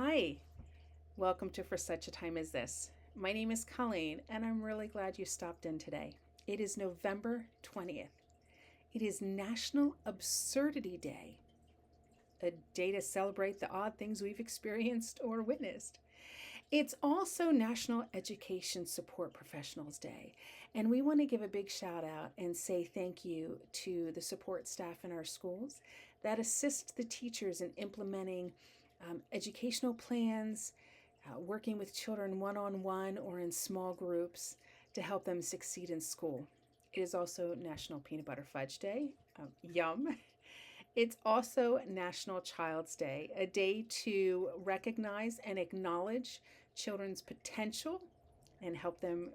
Hi, welcome to For Such a Time as This. My name is Colleen, and I'm really glad you stopped in today. It is November 20th. It is National Absurdity Day, a day to celebrate the odd things we've experienced or witnessed. It's also National Education Support Professionals Day, and we want to give a big shout out and say thank you to the support staff in our schools that assist the teachers in implementing educational plans, working with children one on one or in small groups to help them succeed in school. It is also National Peanut Butter Fudge Day. Yum. It's also National Child's Day, a day to recognize and acknowledge children's potential and help them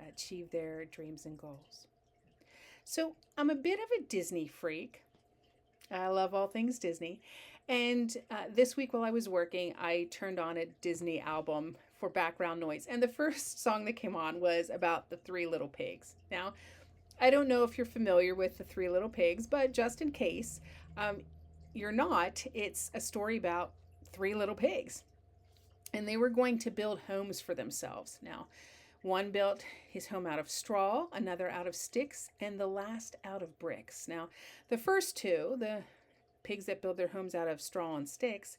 achieve their dreams and goals. So, I'm a bit of a Disney freak. I love all things Disney. And this week while I was working, I turned on a Disney album for background noise. And the first song that came on was about the Three Little Pigs. Now, I don't know if you're familiar with the Three Little Pigs, but just in case um, you're not, it's a story about three little pigs. And they were going to build homes for themselves. Now, one built his home out of straw, another out of sticks, and the last out of bricks. Now, the first two, the pigs that build their homes out of straw and sticks,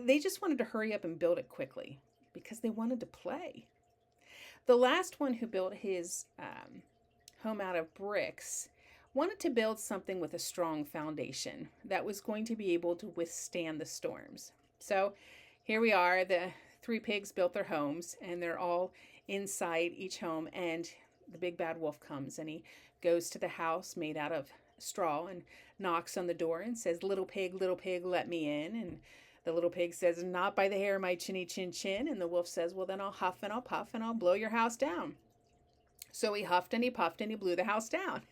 they just wanted to hurry up and build it quickly because they wanted to play. The last one who built his home out of bricks wanted to build something with a strong foundation that was going to be able to withstand the storms. So here we are, the three pigs built their homes and they're all inside each home, and the big bad wolf comes and he goes to the house made out of straw and knocks on the door and says, little pig, let me in. And the little pig says, not by the hair of my chinny chin chin. And the wolf says, well, then I'll huff and I'll puff and I'll blow your house down. So he huffed and he puffed and he blew the house down.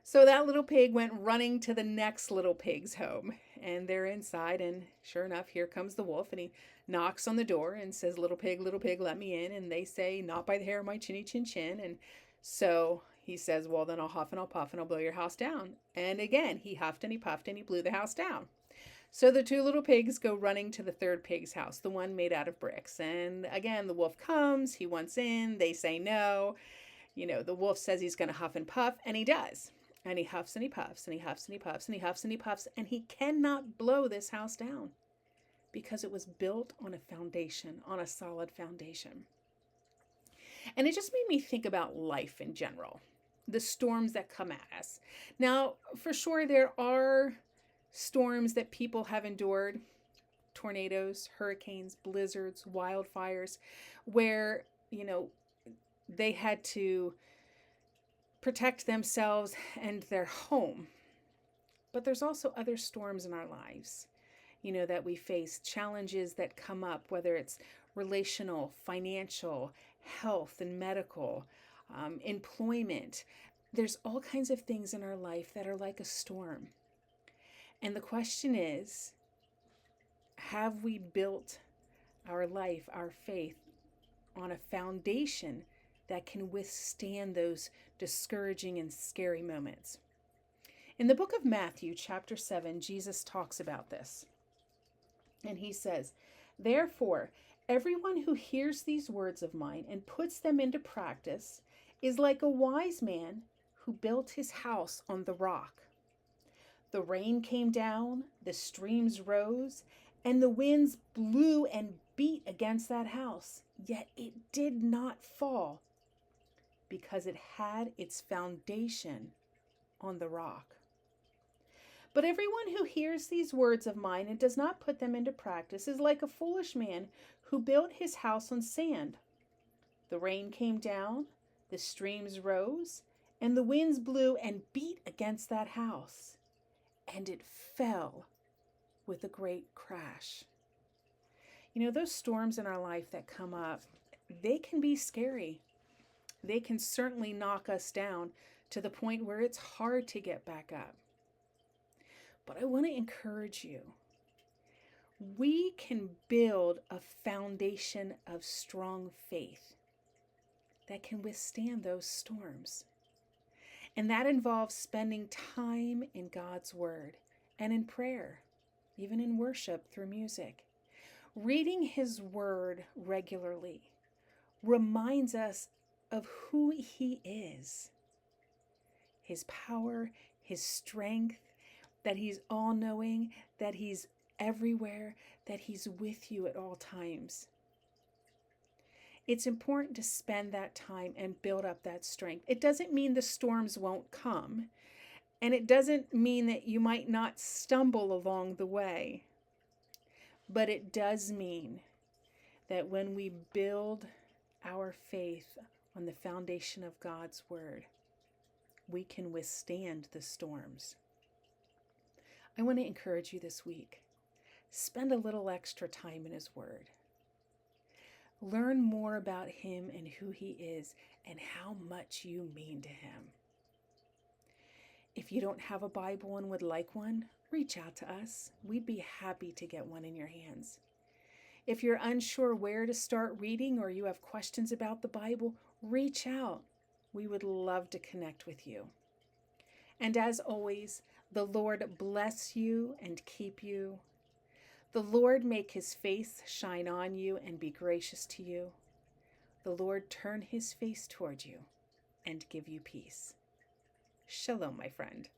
So that little pig went running to the next little pig's home, and they're inside, and sure enough, here comes the wolf, and he knocks on the door and says, little pig, let me in. And they say, not by the hair of my chinny chin chin. And so he says, well, then I'll huff and I'll puff and I'll blow your house down. And again, he huffed and he puffed and he blew the house down. So the two little pigs go running to the third pig's house, the one made out of bricks. And again, the wolf comes, he wants in, they say no. You know, the wolf says he's going to huff and puff, and he does. And he huffs and he puffs and he huffs and he puffs and he huffs and he puffs, and he cannot blow this house down because it was built on a foundation, on a solid foundation. And it just made me think about life in general, the storms that come at us. Now, for sure, there are storms that people have endured, tornadoes, hurricanes, blizzards, wildfires, where, they had to protect themselves and their home. But there's also other storms in our lives, that we face, challenges that come up, whether it's relational, financial, health and medical, employment. There's all kinds of things in our life that are like a storm. And the question is, have we built our life, our faith, on a foundation that can withstand those discouraging and scary moments? In the book of Matthew, chapter 7, Jesus talks about this. And he says, therefore, everyone who hears these words of mine and puts them into practice is like a wise man who built his house on the rock. The rain came down, the streams rose, and the winds blew and beat against that house, yet it did not fall because it had its foundation on the rock. But everyone who hears these words of mine and does not put them into practice is like a foolish man who built his house on sand. The rain came down, the streams rose, and the winds blew and beat against that house, and it fell with a great crash. Those storms in our life that come up, they can be scary. They can certainly knock us down to the point where it's hard to get back up. But I want to encourage you. We can build a foundation of strong faith that can withstand those storms. And that involves spending time in God's Word and in prayer, even in worship through music. Reading His Word regularly reminds us of who He is, His power, His strength, that He's all-knowing, that He's everywhere, that He's with you at all times. It's important to spend that time and build up that strength. It doesn't mean the storms won't come, and it doesn't mean that you might not stumble along the way, but it does mean that when we build our faith on the foundation of God's Word, we can withstand the storms. I want to encourage you this week. Spend a little extra time in His Word. Learn more about Him and who He is and how much you mean to Him. If you don't have a Bible and would like one, reach out to us. We'd be happy to get one in your hands. If you're unsure where to start reading or you have questions about the Bible, reach out. We would love to connect with you. And as always, the Lord bless you and keep you. The Lord make His face shine on you and be gracious to you. The Lord turn His face toward you and give you peace. Shalom, my friend.